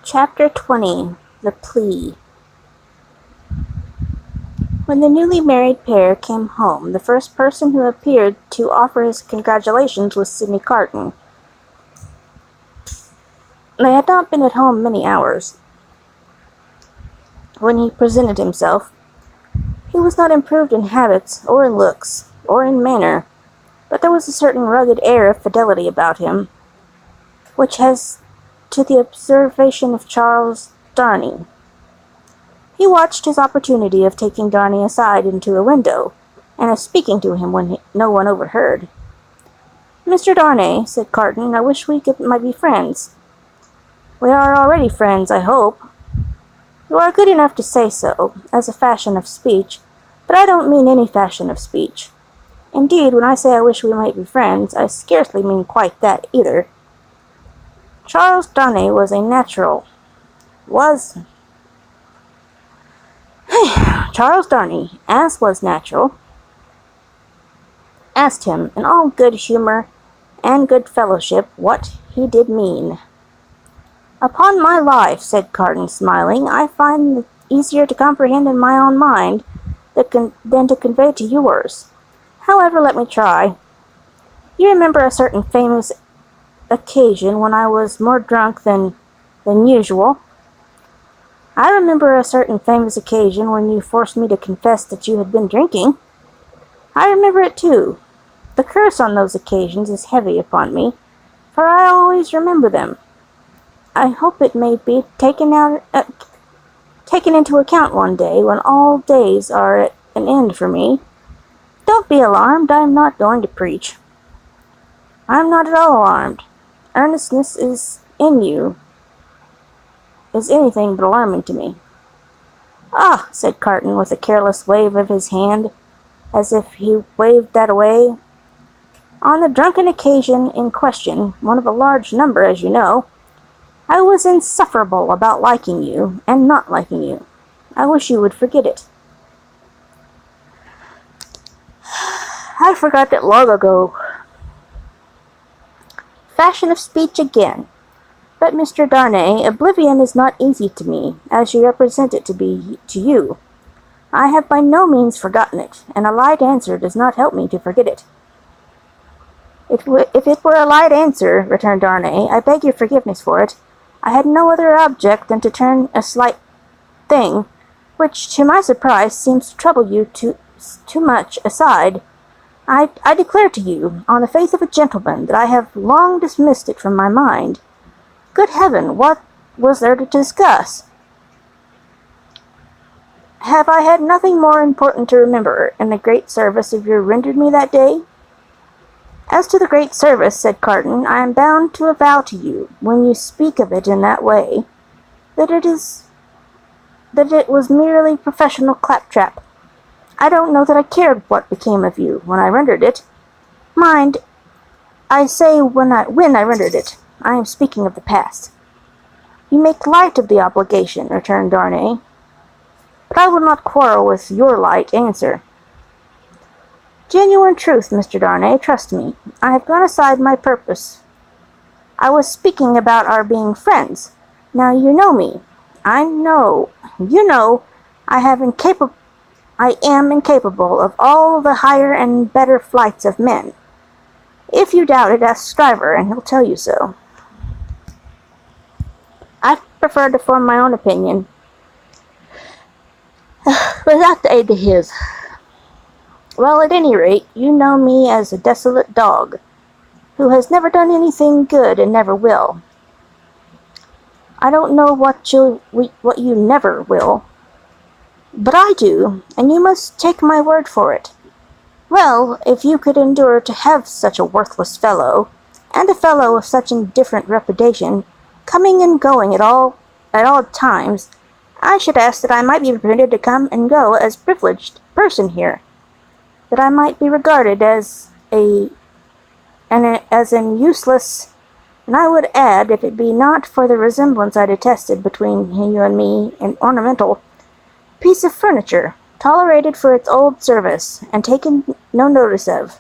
Chapter 20. The Plea. When the newly married pair came home, the first person who appeared to offer his congratulations was Sidney Carton. They had not been at home many hours when he presented himself. He was not improved in habits, or in looks, or in manner, but there was a certain rugged air of fidelity about him, which has to the observation of Charles Darnay. He watched his opportunity of taking Darnay aside into a window, and of speaking to him when no one overheard. "Mr. Darnay," said Carton, "I wish we might be friends." "We are already friends, I hope." "You are good enough to say so, as a fashion of speech, but I don't mean any fashion of speech. Indeed, when I say I wish we might be friends, I scarcely mean quite that either. Charles Darnay was a natural. Charles Darnay, as was natural, asked him, in all good humour and good fellowship, what he did mean. "Upon my life," said Carton, smiling, "I find it easier to comprehend in my own mind than to convey to yours. However, let me try. You remember a certain famous occasion when I was more drunk than usual?" "I remember a certain famous occasion when you forced me to confess that you had been drinking." "I remember it too. The curse on those occasions is heavy upon me, for I always remember them. I hope it may be taken into account one day, when all days are at an end for me. Don't be alarmed, I am not going to preach." "I am not at all alarmed. Earnestness in you is anything but alarming to me." "Ah," said Carton, with a careless wave of his hand, as if he waved that away, "on the drunken occasion in question, one of a large number, as you know, I was insufferable about liking you, and not liking you. I wish you would forget it." "I forgot it long ago." Fashion of speech again. "But, Mr. Darnay, oblivion is not easy to me, as you represent it to be to you. I have by no means forgotten it, and a light answer does not help me to forget it." If it were a light answer," returned Darnay, "I beg your forgiveness for it. I had no other object than to turn a slight thing, which, to my surprise, seems to trouble you too much, aside. I declare to you, on the faith of a gentleman, that I have long dismissed it from my mind. Good heaven, what was there to discuss? Have I had nothing more important to remember in the great service you rendered me that day?" "As to the great service," said Carton, "I am bound to avow to you, when you speak of it in that way, that it was merely professional claptrap. I don't know that I cared what became of you when I rendered it. Mind, I say when I rendered it. I am speaking of the past." "You make light of the obligation," returned Darnay, "but I will not quarrel with your light answer." "Genuine truth, Mr. Darnay, trust me. I have gone aside my purpose. I was speaking about our being friends. Now you know me. You know I am incapable of all the higher and better flights of men. If you doubt it, ask Stryver, and he'll tell you so. I prefer to form my own opinion without the aid of his. Well, at any rate, you know me as a desolate dog, who has never done anything good and never will. I don't know what you never will, but I do, and you must take my word for it. Well, if you could endure to have such a worthless fellow, and a fellow of such indifferent reputation, coming and going at all times, I should ask that I might be permitted to come and go as privileged person here, that I might be regarded as an useless, and I would add, if it be not for the resemblance I detested between you and me, an ornamental piece of furniture, tolerated for its old service, and taken no notice of.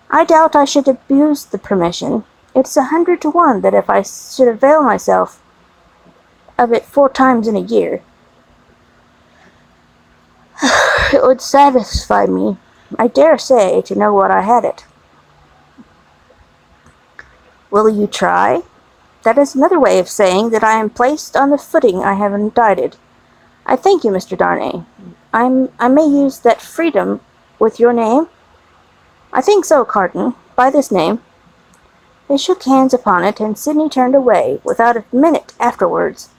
I doubt I should abuse the permission. It's 100 to 1 that if I should avail myself of it 4 times in a year. It would satisfy me, I dare say, to know what I had it. Will you try? That is another way of saying that I am placed on the footing I have indicted. I thank you, Mr. Darnay. I may use that freedom with your name? I think so, Carton, by this name. They shook hands upon it, and Sidney turned away. Without a minute afterwards,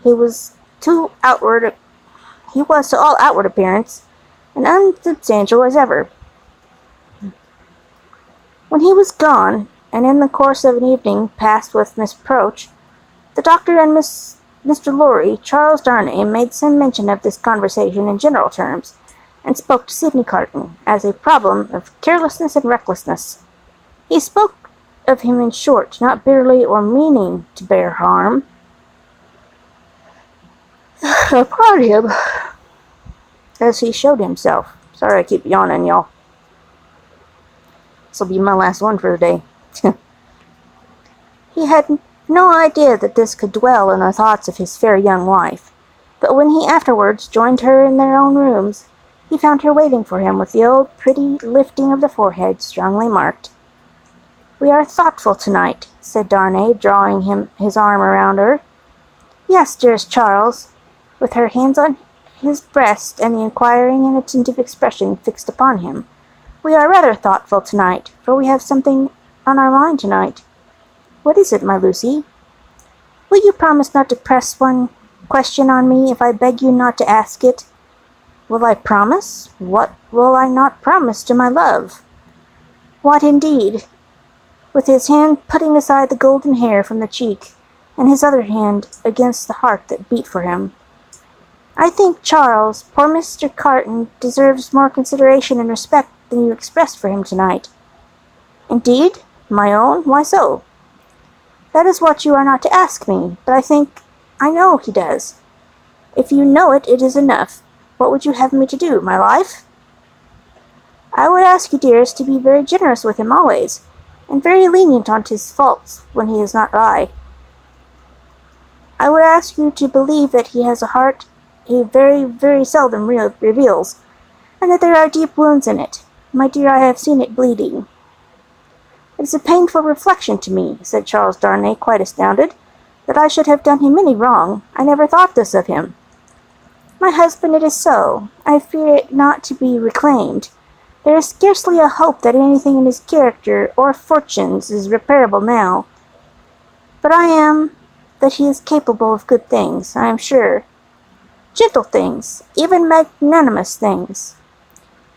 he was to all outward appearance and unsubstantial as ever. When he was gone, and in the course of an evening passed with Miss Proch, the doctor and Mr. Lorry, Charles Darnay made some mention of this conversation in general terms, and spoke to Sidney Carton as a problem of carelessness and recklessness. He spoke of him in short, not bitterly or meaning to bear harm. Upon him, as he showed himself. Sorry I keep yawning, y'all. This'll be my last one for the day. He had no idea that this could dwell in the thoughts of his fair young wife, but when he afterwards joined her in their own rooms, he found her waiting for him with the old pretty lifting of the forehead strongly marked. "We are thoughtful tonight," said Darnay, drawing his arm around her. "Yes, dearest Charles," with her hands on his breast and the inquiring and attentive expression fixed upon him. "We are rather thoughtful tonight, for we have something on our mind tonight. What is it, my Lucy? Will you promise not to press one question on me if I beg you not to ask it?" "Will I promise? What will I not promise to my love?" "What indeed?" With his hand putting aside the golden hair from the cheek, and his other hand against the heart that beat for him. "I think, Charles, poor Mr. Carton deserves more consideration and respect than you expressed for him tonight." "Indeed? My own? Why so?" "That is what you are not to ask me, but I think I know he does. If you know it, it is enough. What would you have me to do, my life?" "I would ask you, dearest, to be very generous with him always, and very lenient on his faults when he is not by. I would ask you to believe that he has a heart he very, very seldom reveals, and that there are deep wounds in it. My dear, I have seen it bleeding." "It is a painful reflection to me," said Charles Darnay, quite astounded, "that I should have done him any wrong. I never thought this of him." "My husband, it is so. I fear it not to be reclaimed. There is scarcely a hope that anything in his character or fortunes is reparable now. But I am that he is capable of good things, I am sure. Gentle things, even magnanimous things.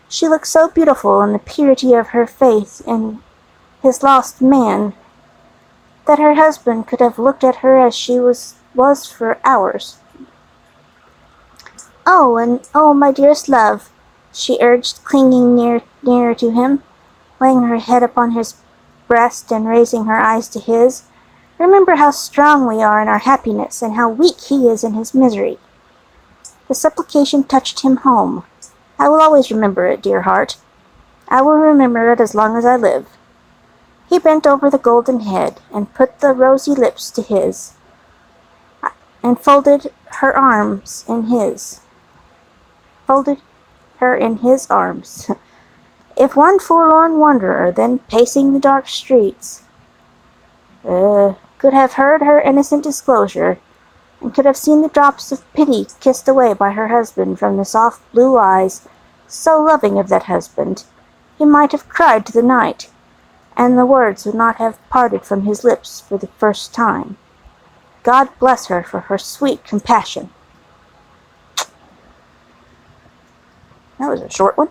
She looked so beautiful in the purity of her faith in his lost man, that her husband could have looked at her as she was for hours. Oh, my dearest love," she urged, clinging nearer to him, laying her head upon his breast and raising her eyes to his. "Remember how strong we are in our happiness, and how weak he is in his misery." The supplication touched him home. "I will always remember it, dear heart. I will remember it as long as I live." He bent over the golden head, and put the rosy lips to his, and folded her in his arms. If one forlorn wanderer, then pacing the dark streets, could have heard her innocent disclosure, and could have seen the drops of pity kissed away by her husband from the soft blue eyes, so loving of that husband, he might have cried to the night, and the words would not have parted from his lips for the first time. God bless her for her sweet compassion. That was a short one.